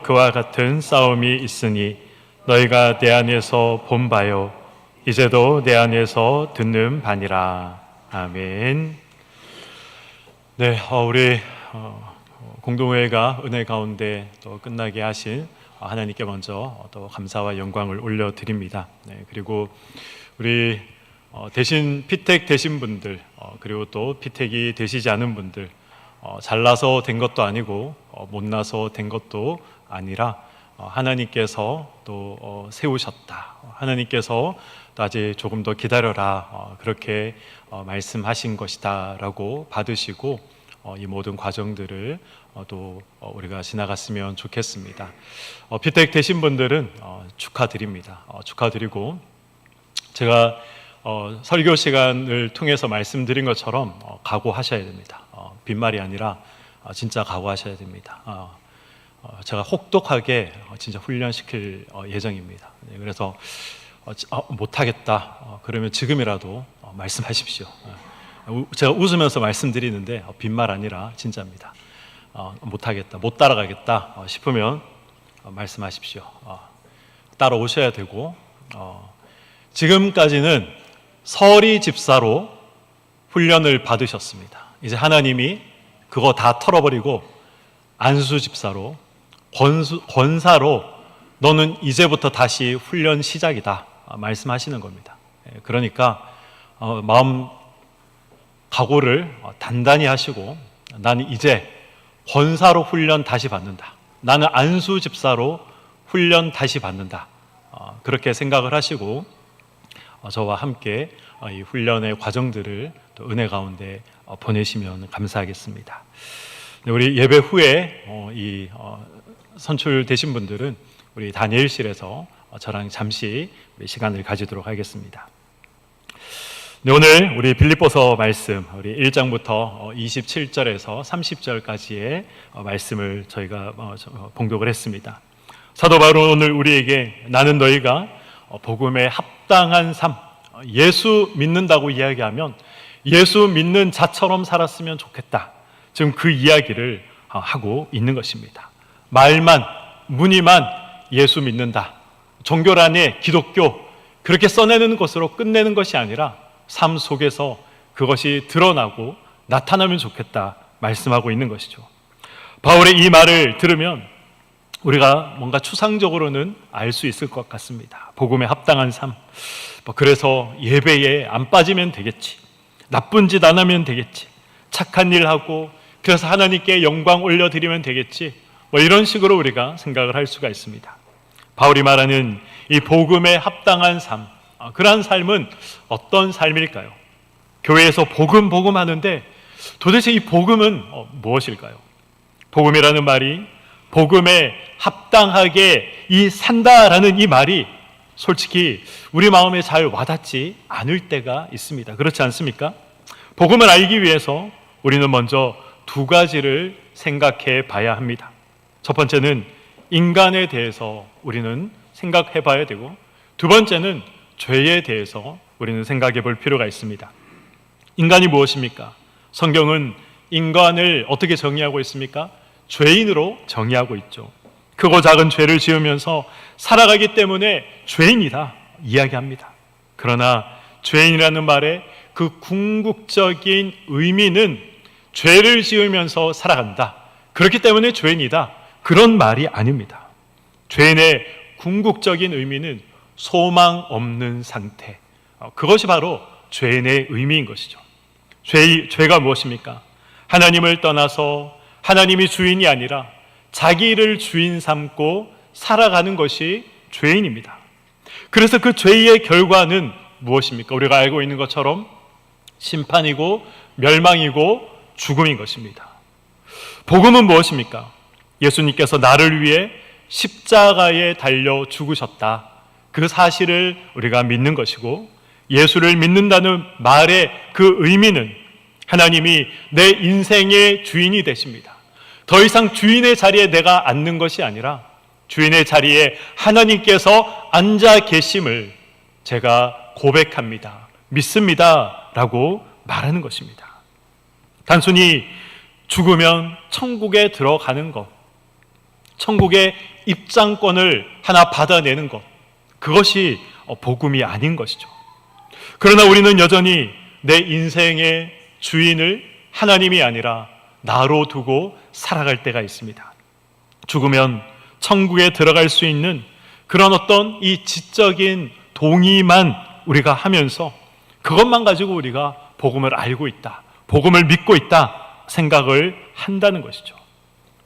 그와 같은 싸움이 있으니 너희가 내 안에서 본 바요 이제도 내 안에서 듣는 바니라. 아멘. 네, 우리 공동회가 은혜 가운데 또 끝나게 하신 하나님께 먼저 또 감사와 영광을 올려드립니다. 네, 그리고 우리 대신 피택 되신 분들, 그리고 또 피택이 되시지 않은 분들, 잘나서 된 것도 아니고 못나서 된 것도 아니라 하나님께서 또 세우셨다. 하나님께서 또 아직 조금 더 기다려라. 그렇게 말씀하신 것이다 라고 받으시고 이 모든 과정들을 또 우리가 지나갔으면 좋겠습니다. 피택 되신 분들은 축하드립니다. 축하드리고 제가 설교 시간을 통해서 말씀드린 것처럼 각오하셔야 됩니다. 빈말이 아니라 진짜 각오하셔야 됩니다. 제가 혹독하게 진짜 훈련시킬 예정입니다. 그래서 못하겠다 그러면 지금이라도 말씀하십시오. 제가 웃으면서 말씀드리는데 빈말 아니라 진짜입니다. 못하겠다, 못 따라가겠다 싶으면 말씀하십시오. 따라오셔야 되고, 지금까지는 서리 집사로 훈련을 받으셨습니다. 이제 하나님이 그거 다 털어버리고 안수 집사로, 권사로 너는 이제부터 다시 훈련 시작이다 말씀하시는 겁니다. 그러니까 마음 각오를 단단히 하시고, 나는 이제 권사로 훈련 다시 받는다, 나는 안수 집사로 훈련 다시 받는다, 그렇게 생각을 하시고 저와 함께 이 훈련의 과정들을 또 은혜 가운데 보내시면 감사하겠습니다. 우리 예배 후에 이 선출되신 분들은 우리 다니엘실에서 저랑 잠시 시간을 가지도록 하겠습니다. 오늘 우리 빌립보서 말씀, 우리 1장부터 27절에서 30절까지의 말씀을 저희가 봉독을 했습니다. 사도 바울은 오늘 우리에게 나는 너희가 복음에 합당한 삶, 예수 믿는다고 이야기하면 예수 믿는 자처럼 살았으면 좋겠다, 지금 그 이야기를 하고 있는 것입니다. 말만, 문의만 예수 믿는다, 종교란에 기독교 그렇게 써내는 것으로 끝내는 것이 아니라 삶 속에서 그것이 드러나고 나타나면 좋겠다 말씀하고 있는 것이죠. 바울의 이 말을 들으면 우리가 뭔가 추상적으로는 알 수 있을 것 같습니다. 복음에 합당한 삶, 그래서 예배에 안 빠지면 되겠지, 나쁜 짓 안 하면 되겠지, 착한 일 하고 그래서 하나님께 영광 올려드리면 되겠지, 이런 식으로 우리가 생각을 할 수가 있습니다. 바울이 말하는 이 복음에 합당한 삶, 그러한 삶은 어떤 삶일까요? 교회에서 복음 하는데 도대체 이 복음은 무엇일까요? 복음이라는 말이 복음에 합당하게 산다라는 이 말이 솔직히 우리 마음에 잘 와닿지 않을 때가 있습니다. 그렇지 않습니까? 복음을 알기 위해서 우리는 먼저 두 가지를 생각해 봐야 합니다. 첫 번째는 인간에 대해서 우리는 생각해 봐야 되고, 두 번째는 죄에 대해서 우리는 생각해 볼 필요가 있습니다. 인간이 무엇입니까? 성경은 인간을 어떻게 정의하고 있습니까? 죄인으로 정의하고 있죠. 크고 작은 죄를 지으면서 살아가기 때문에 죄인이다 이야기합니다. 그러나 죄인이라는 말의 그 궁극적인 의미는 죄를 지으면서 살아간다, 그렇기 때문에 죄인이다, 그런 말이 아닙니다. 죄인의 궁극적인 의미는 소망 없는 상태, 그것이 바로 죄인의 의미인 것이죠. 죄가 무엇입니까? 하나님을 떠나서 하나님이 주인이 아니라 자기를 주인 삼고 살아가는 것이 죄인입니다. 그래서 그 죄의 결과는 무엇입니까? 우리가 알고 있는 것처럼 심판이고 멸망이고 죽음인 것입니다. 복음은 무엇입니까? 예수님께서 나를 위해 십자가에 달려 죽으셨다, 그 사실을 우리가 믿는 것이고, 예수를 믿는다는 말의 그 의미는 하나님이 내 인생의 주인이 되십니다. 더 이상 주인의 자리에 내가 앉는 것이 아니라 주인의 자리에 하나님께서 앉아 계심을 제가 고백합니다, 믿습니다 라고 말하는 것입니다. 단순히 죽으면 천국에 들어가는 것, 천국의 입장권을 하나 받아내는 것, 그것이 복음이 아닌 것이죠. 그러나 우리는 여전히 내 인생의 주인을 하나님이 아니라 나로 두고 살아갈 때가 있습니다. 죽으면 천국에 들어갈 수 있는 그런 어떤 이 지적인 동의만 우리가 하면서 그것만 가지고 우리가 복음을 알고 있다, 복음을 믿고 있다 생각을 한다는 것이죠.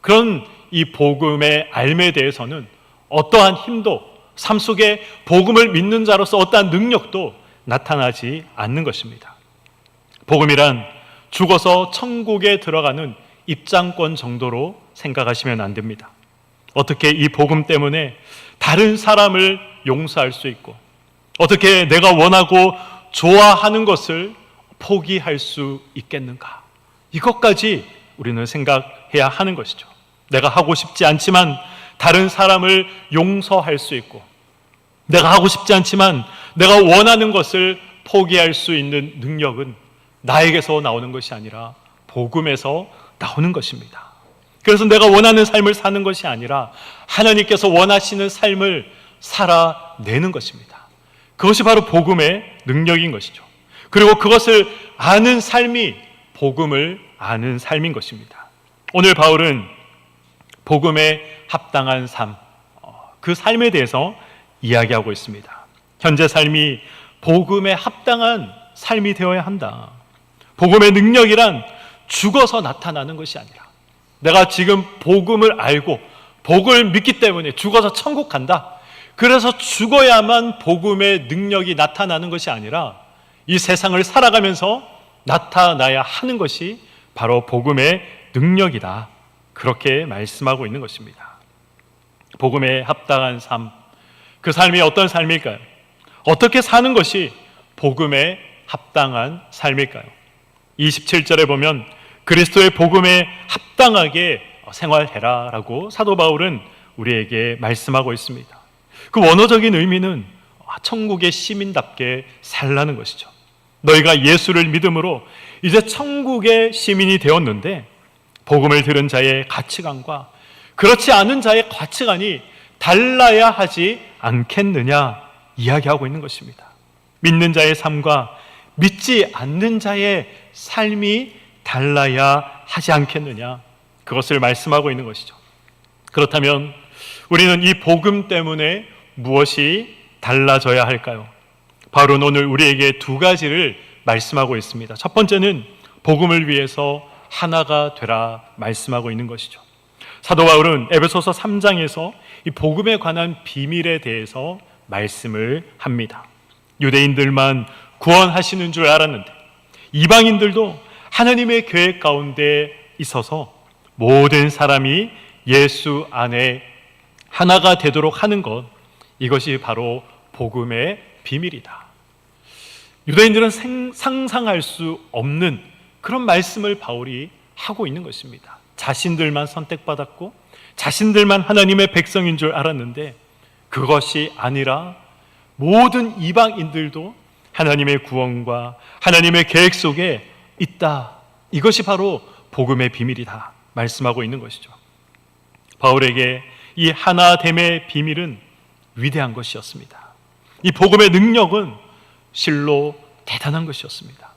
그런 이 복음의 알매에 대해서는 어떠한 힘도, 삶 속에 복음을 믿는 자로서 어떠한 능력도 나타나지 않는 것입니다. 복음이란 죽어서 천국에 들어가는 입장권 정도로 생각하시면 안 됩니다. 어떻게 이 복음 때문에 다른 사람을 용서할 수 있고, 어떻게 내가 원하고 좋아하는 것을 포기할 수 있겠는가? 이것까지 우리는 생각해야 하는 것이죠. 내가 하고 싶지 않지만 다른 사람을 용서할 수 있고, 내가 하고 싶지 않지만 내가 원하는 것을 포기할 수 있는 능력은 나에게서 나오는 것이 아니라 복음에서 나오는 것입니다. 그래서 내가 원하는 삶을 사는 것이 아니라 하나님께서 원하시는 삶을 살아내는 것입니다. 그것이 바로 복음의 능력인 것이죠. 그리고 그것을 아는 삶이 복음을 아는 삶인 것입니다. 오늘 바울은 복음에 합당한 삶, 그 삶에 대해서 이야기하고 있습니다. 현재 삶이 복음에 합당한 삶이 되어야 한다. 복음의 능력이란 죽어서 나타나는 것이 아니라, 내가 지금 복음을 알고 복음을 믿기 때문에 죽어서 천국 간다, 그래서 죽어야만 복음의 능력이 나타나는 것이 아니라 이 세상을 살아가면서 나타나야 하는 것이 바로 복음의 능력이다, 그렇게 말씀하고 있는 것입니다. 복음에 합당한 삶, 그 삶이 어떤 삶일까요? 어떻게 사는 것이 복음에 합당한 삶일까요? 27절에 보면 그리스도의 복음에 합당하게 생활해라 라고 사도 바울은 우리에게 말씀하고 있습니다. 그 원어적인 의미는 천국의 시민답게 살라는 것이죠. 너희가 예수를 믿음으로 이제 천국의 시민이 되었는데 복음을 들은 자의 가치관과 그렇지 않은 자의 가치관이 달라야 하지 않겠느냐 이야기하고 있는 것입니다. 믿는 자의 삶과 믿지 않는 자의 삶이 달라야 하지 않겠느냐, 그것을 말씀하고 있는 것이죠. 그렇다면 우리는 이 복음 때문에 무엇이 달라져야 할까요? 바울은 오늘 우리에게 두 가지를 말씀하고 있습니다. 첫 번째는 복음을 위해서 하나가 되라 말씀하고 있는 것이죠. 사도 바울은 에베소서 3장에서 이 복음에 관한 비밀에 대해서 말씀을 합니다. 유대인들만 구원하시는 줄 알았는데 이방인들도 하나님의 계획 가운데 있어서 모든 사람이 예수 안에 하나가 되도록 하는 것, 이것이 바로 복음의 비밀이다. 유대인들은 상상할 수 없는 그런 말씀을 바울이 하고 있는 것입니다. 자신들만 선택받았고 자신들만 하나님의 백성인 줄 알았는데 그것이 아니라 모든 이방인들도 하나님의 구원과 하나님의 계획 속에 있다. 이것이 바로 복음의 비밀이다 말씀하고 있는 것이죠. 바울에게 이 하나됨의 비밀은 위대한 것이었습니다. 이 복음의 능력은 실로 대단한 것이었습니다.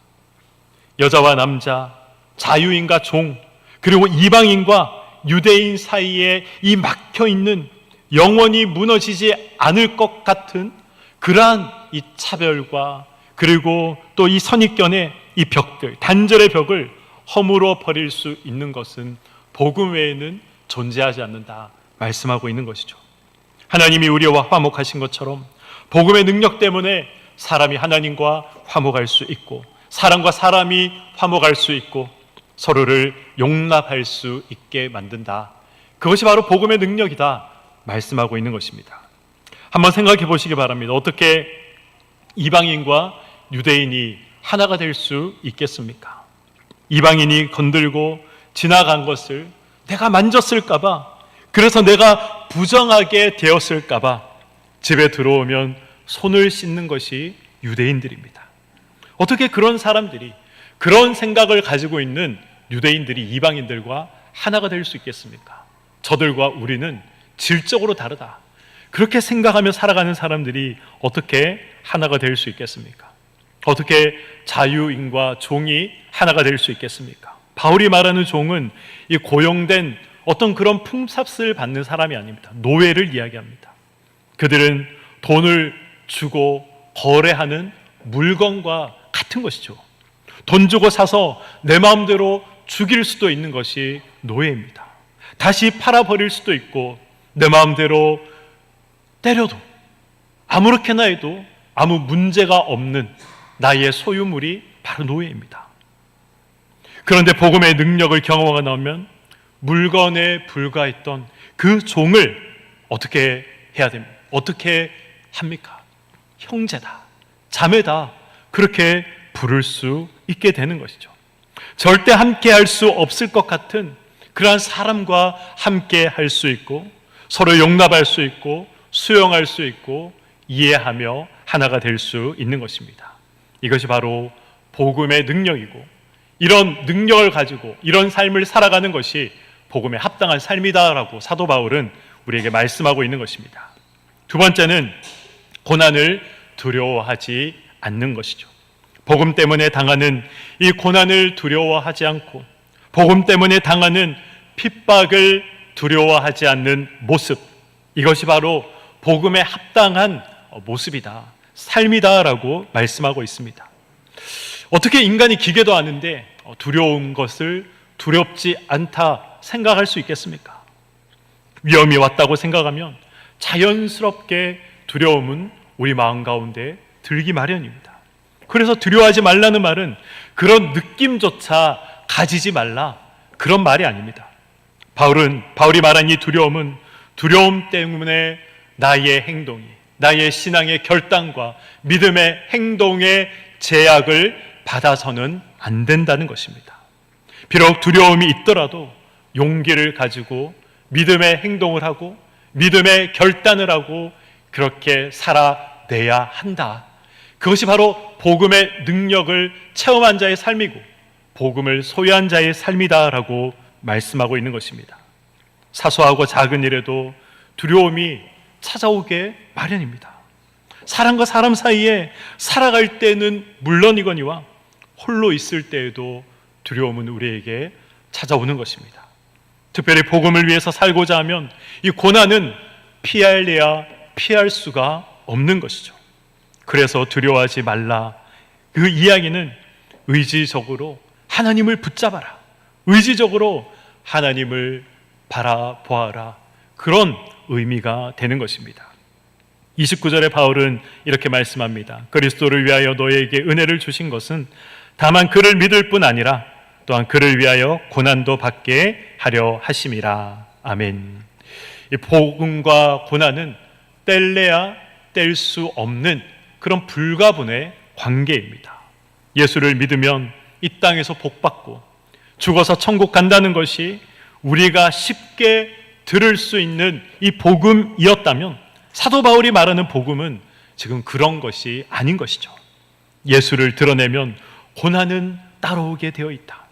여자와 남자, 자유인과 종, 그리고 이방인과 유대인 사이에 이 막혀있는 영원히 무너지지 않을 것 같은 그러한 이 차별과 그리고 또 이 선입견의 이 벽들, 단절의 벽을 허물어 버릴 수 있는 것은 복음 외에는 존재하지 않는다 말씀하고 있는 것이죠. 하나님이 우리와 화목하신 것처럼 복음의 능력 때문에 사람이 하나님과 화목할 수 있고 사람과 사람이 화목할 수 있고 서로를 용납할 수 있게 만든다. 그것이 바로 복음의 능력이다 말씀하고 있는 것입니다. 한번 생각해 보시기 바랍니다. 어떻게 이방인과 유대인이 하나가 될 수 있겠습니까? 이방인이 건들고 지나간 것을 내가 만졌을까 봐, 그래서 내가 부정하게 되었을까 봐 집에 들어오면 손을 씻는 것이 유대인들입니다. 어떻게 그런 사람들이, 그런 생각을 가지고 있는 유대인들이 이방인들과 하나가 될 수 있겠습니까? 저들과 우리는 질적으로 다르다. 그렇게 생각하며 살아가는 사람들이 어떻게 하나가 될 수 있겠습니까? 어떻게 자유인과 종이 하나가 될 수 있겠습니까? 바울이 말하는 종은 이 고용된 어떤 그런 품삯을 받는 사람이 아닙니다. 노예를 이야기합니다. 그들은 돈을 주고 거래하는 물건과 같은 것이죠. 돈 주고 사서 내 마음대로 죽일 수도 있는 것이 노예입니다. 다시 팔아버릴 수도 있고 내 마음대로 때려도 아무렇게나 해도 아무 문제가 없는 나의 소유물이 바로 노예입니다. 그런데 복음의 능력을 경험하고 나오면 물건에 불과했던 그 종을 어떻게 해야 됩니까? 어떻게 합니까? 형제다, 자매다, 그렇게 부를 수 있게 되는 것이죠. 절대 함께 할 수 없을 것 같은 그러한 사람과 함께 할 수 있고 서로 용납할 수 있고 수용할 수 있고 이해하며 하나가 될 수 있는 것입니다. 이것이 바로 복음의 능력이고 이런 능력을 가지고 이런 삶을 살아가는 것이 복음에 합당한 삶이다라고 사도 바울은 우리에게 말씀하고 있는 것입니다. 두 번째는 고난을 두려워하지 않는 것이죠. 복음 때문에 당하는 이 고난을 두려워하지 않고 복음 때문에 당하는 핍박을 두려워하지 않는 모습, 이것이 바로 복음에 합당한 모습이다, 삶이다라고 말씀하고 있습니다. 어떻게 인간이 기계도 아는데 두려운 것을 두렵지 않다 생각할 수 있겠습니까? 위험이 왔다고 생각하면 자연스럽게 두려움은 우리 마음 가운데 들기 마련입니다. 그래서 두려워하지 말라는 말은 그런 느낌조차 가지지 말라, 그런 말이 아닙니다. 바울이 말한 이 두려움은 두려움 때문에 나의 행동이, 나의 신앙의 결단과 믿음의 행동의 제약을 받아서는 안 된다는 것입니다. 비록 두려움이 있더라도 용기를 가지고 믿음의 행동을 하고 믿음의 결단을 하고 그렇게 살아내야 한다. 그것이 바로 복음의 능력을 체험한 자의 삶이고 복음을 소유한 자의 삶이다라고 말씀하고 있는 것입니다. 사소하고 작은 일에도 두려움이 찾아오게 마련입니다. 사람과 사람 사이에 살아갈 때는 물론이거니와 홀로 있을 때에도 두려움은 우리에게 찾아오는 것입니다. 특별히 복음을 위해서 살고자 하면 이 고난은 피할래야 피할 수가 없는 것이죠. 그래서 두려워하지 말라, 그 이야기는 의지적으로 하나님을 붙잡아라, 의지적으로 하나님을 바라보아라, 그런 의미가 되는 것입니다. 29절에 바울은 이렇게 말씀합니다. 그리스도를 위하여 너에게 은혜를 주신 것은 다만 그를 믿을 뿐 아니라 또한 그를 위하여 고난도 받게 하려 하심이라. 아멘. 이 복음과 고난은 뗄래야 뗄 수 없는 그런 불가분의 관계입니다. 예수를 믿으면 이 땅에서 복받고 죽어서 천국 간다는 것이 우리가 쉽게 들을 수 있는 이 복음이었다면 사도 바울이 말하는 복음은 지금 그런 것이 아닌 것이죠. 예수를 드러내면 고난은 따라오게 되어 있다.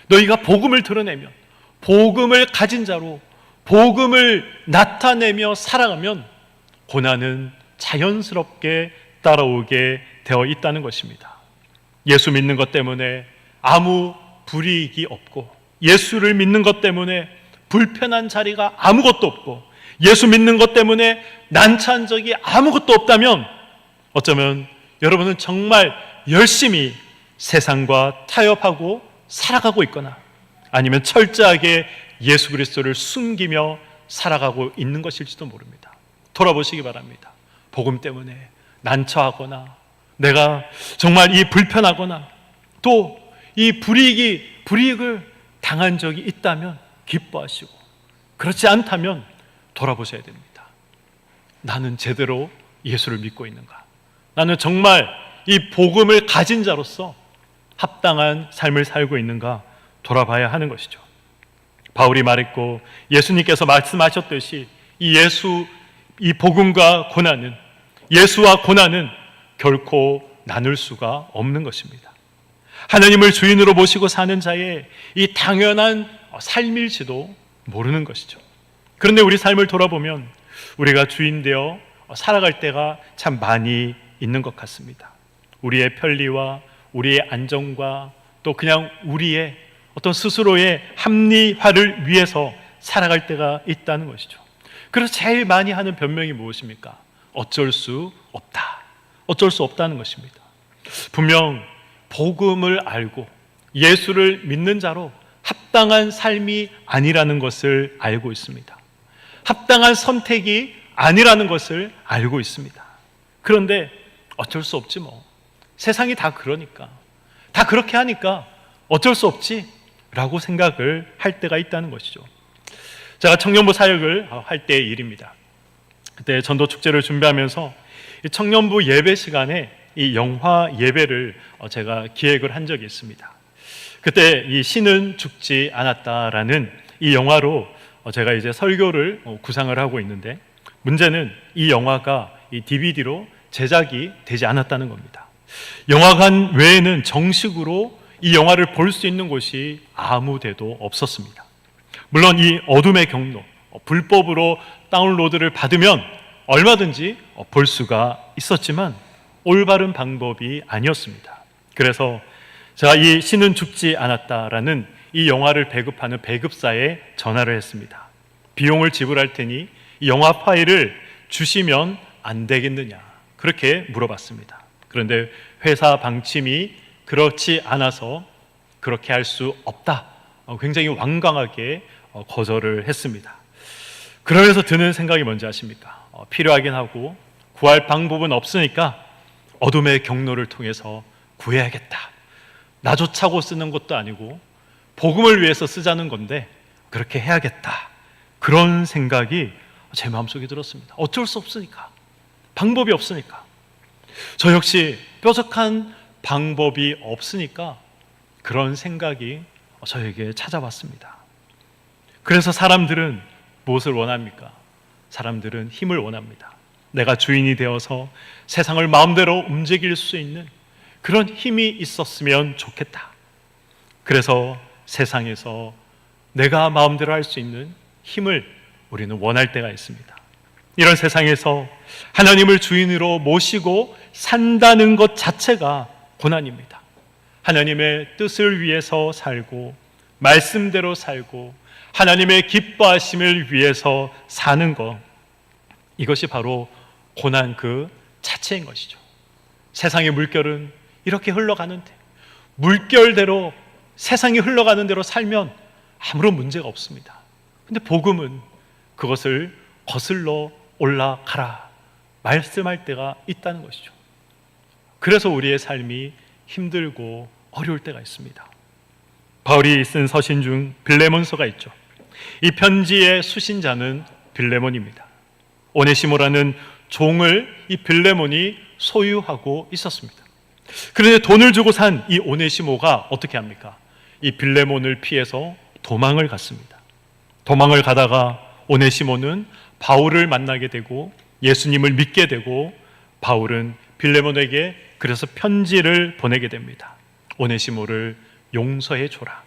너희가 복음을 드러내면, 복음을 가진 자로 복음을 나타내며 살아가면 고난은 자연스럽게 따라오게 되어 있다는 것입니다. 예수 믿는 것 때문에 아무 불이익이 없고 예수를 믿는 것 때문에 불편한 자리가 아무것도 없고 예수 믿는 것 때문에 난처한 적이 아무것도 없다면 어쩌면 여러분은 정말 열심히 세상과 타협하고 살아가고 있거나 아니면 철저하게 예수 그리스도를 숨기며 살아가고 있는 것일지도 모릅니다. 돌아보시기 바랍니다. 복음 때문에 난처하거나 내가 정말 이 불편하거나 또 이 불이익을 당한 적이 있다면 기뻐하시고 그렇지 않다면 돌아보셔야 됩니다. 나는 제대로 예수를 믿고 있는가? 나는 정말 이 복음을 가진 자로서 합당한 삶을 살고 있는가 돌아봐야 하는 것이죠. 바울이 말했고 예수님께서 말씀하셨듯이 이 복음과 고난은, 예수와 고난은 결코 나눌 수가 없는 것입니다. 하나님을 주인으로 모시고 사는 자의 이 당연한 삶일지도 모르는 것이죠. 그런데 우리 삶을 돌아보면 우리가 주인 되어 살아갈 때가 참 많이 있는 것 같습니다. 우리의 편리와 우리의 안정과 또 그냥 우리의 어떤 스스로의 합리화를 위해서 살아갈 때가 있다는 것이죠. 그래서 제일 많이 하는 변명이 무엇입니까? 어쩔 수 없다. 어쩔 수 없다는 것입니다. 분명 복음을 알고 예수를 믿는 자로 합당한 삶이 아니라는 것을 알고 있습니다. 합당한 선택이 아니라는 것을 알고 있습니다. 그런데 어쩔 수 없지 뭐. 세상이 다 그러니까. 다 그렇게 하니까 어쩔 수 없지 라고 생각을 할 때가 있다는 것이죠. 제가 청년부 사역을 할 때의 일입니다. 그때 전도 축제를 준비하면서 청년부 예배 시간에 이 영화 예배를 제가 기획을 한 적이 있습니다. 그때 이 신은 죽지 않았다라는 이 영화로 제가 이제 설교를 구상을 하고 있는데, 문제는 이 영화가 이 DVD로 제작이 되지 않았다는 겁니다. 영화관 외에는 정식으로 이 영화를 볼 수 있는 곳이 아무 데도 없었습니다. 물론 이 어둠의 경로, 불법으로 다운로드를 받으면 얼마든지 볼 수가 있었지만 올바른 방법이 아니었습니다. 그래서 제가 이 신은 죽지 않았다라는 이 영화를 배급하는 배급사에 전화를 했습니다. 비용을 지불할 테니 이 영화 파일을 주시면 안 되겠느냐, 그렇게 물어봤습니다. 그런데 회사 방침이 그렇지 않아서 그렇게 할 수 없다, 굉장히 완강하게 거절을 했습니다. 그러면서 드는 생각이 뭔지 아십니까? 필요하긴 하고 구할 방법은 없으니까 어둠의 경로를 통해서 구해야겠다. 나조차고 쓰는 것도 아니고 복음을 위해서 쓰자는 건데 그렇게 해야겠다. 그런 생각이 제 마음속에 들었습니다. 어쩔 수 없으니까. 방법이 없으니까. 저 역시 뾰족한 방법이 없으니까 그런 생각이 저에게 찾아왔습니다. 그래서 사람들은 무엇을 원합니까? 사람들은 힘을 원합니다. 내가 주인이 되어서 세상을 마음대로 움직일 수 있는 그런 힘이 있었으면 좋겠다. 그래서 세상에서 내가 마음대로 할 수 있는 힘을 우리는 원할 때가 있습니다. 이런 세상에서 하나님을 주인으로 모시고 산다는 것 자체가 고난입니다. 하나님의 뜻을 위해서 살고 말씀대로 살고 하나님의 기뻐하심을 위해서 사는 것, 이것이 바로 고난 그 자체인 것이죠. 세상의 물결은 이렇게 흘러가는데 물결대로, 세상이 흘러가는 대로 살면 아무런 문제가 없습니다. 근데 복음은 그것을 거슬러 올라가라 말씀할 때가 있다는 것이죠. 그래서 우리의 삶이 힘들고 어려울 때가 있습니다. 바울이 쓴 서신 중 빌레몬서가 있죠. 이 편지의 수신자는 빌레몬입니다. 오네시모라는 종을 이 빌레몬이 소유하고 있었습니다. 그런데 돈을 주고 산 이 오네시모가 어떻게 합니까? 이 빌레몬을 피해서 도망을 갔습니다. 도망을 가다가 오네시모는 바울을 만나게 되고 예수님을 믿게 되고, 바울은 빌레몬에게 그래서 편지를 보내게 됩니다. 오네시모를 용서해 줘라.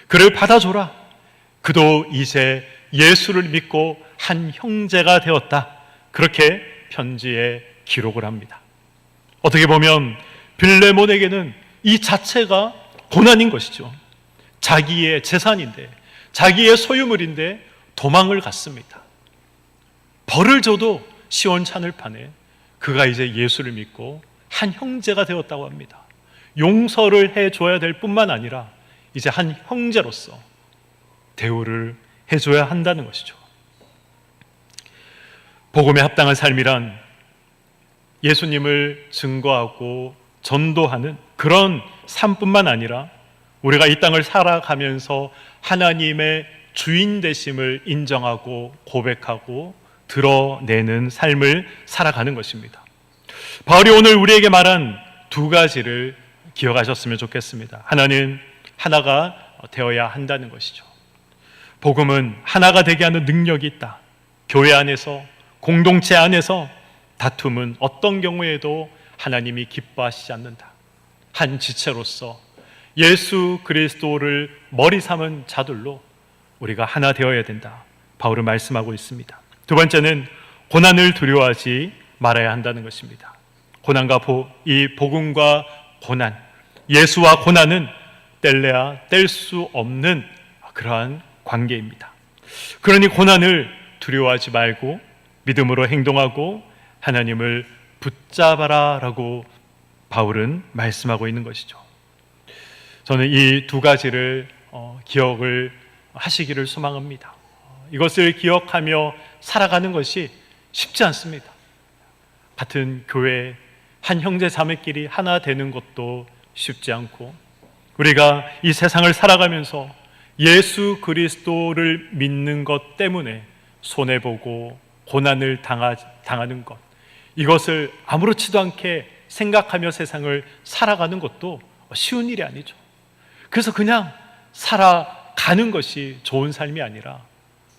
그를 받아줘라. 그도 이제 예수를 믿고 한 형제가 되었다. 그렇게 편지에 기록을 합니다. 어떻게 보면 빌레몬에게는 이 자체가 고난인 것이죠. 자기의 재산인데, 자기의 소유물인데 도망을 갔습니다. 벌을 줘도 시원찮을 판에 그가 이제 예수를 믿고 한 형제가 되었다고 합니다. 용서를 해줘야 될 뿐만 아니라 이제 한 형제로서 대우를 해줘야 한다는 것이죠. 복음에 합당한 삶이란 예수님을 증거하고 전도하는 그런 삶뿐만 아니라 우리가 이 땅을 살아가면서 하나님의 주인 되심을 인정하고 고백하고 드러내는 삶을 살아가는 것입니다. 바울이 오늘 우리에게 말한 두 가지를 기억하셨으면 좋겠습니다. 하나는 하나가 되어야 한다는 것이죠. 복음은 하나가 되게 하는 능력이 있다. 교회 안에서, 공동체 안에서 다툼은 어떤 경우에도 하나님이 기뻐하시지 않는다. 한 지체로서 예수 그리스도를 머리 삼은 자들로 우리가 하나 되어야 된다. 바울은 말씀하고 있습니다. 두 번째는 고난을 두려워하지 말아야 한다는 것입니다. 고난과 이 복음과 고난, 예수와 고난은 뗄래야 뗄 수 없는 그러한 관계입니다. 그러니 고난을 두려워하지 말고 믿음으로 행동하고 하나님을 붙잡아라 라고 바울은 말씀하고 있는 것이죠. 저는 이 두 가지를 기억을 하시기를 소망합니다. 이것을 기억하며 살아가는 것이 쉽지 않습니다. 같은 교회 한 형제 자매끼리 하나 되는 것도 쉽지 않고, 우리가 이 세상을 살아가면서 예수 그리스도를 믿는 것 때문에 손해보고 고난을 당하는 것, 이것을 아무렇지도 않게 생각하며 세상을 살아가는 것도 쉬운 일이 아니죠. 그래서 그냥 살아가는 것이 좋은 삶이 아니라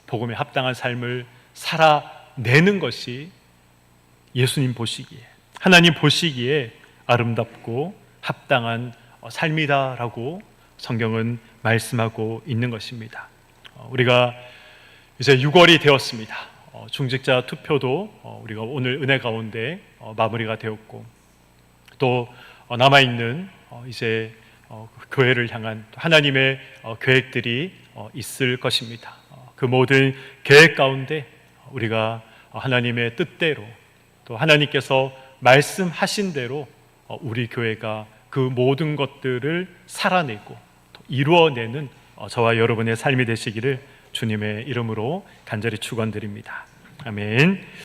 복음에 합당한 삶을 살아내는 것이 예수님 보시기에, 하나님 보시기에 아름답고 합당한 삶이다라고 성경은 말씀하고 있는 것입니다. 우리가 이제 6월이 되었습니다. 중직자 투표도 우리가 오늘 은혜 가운데 마무리가 되었고, 또 남아있는 이제 교회를 향한 하나님의 계획들이 있을 것입니다. 그 모든 계획 가운데 우리가 하나님의 뜻대로, 또 하나님께서 말씀하신 대로 우리 교회가 그 모든 것들을 살아내고 이루어내는 저와 여러분의 삶이 되시기를 주님의 이름으로 간절히 축원드립니다. 아멘.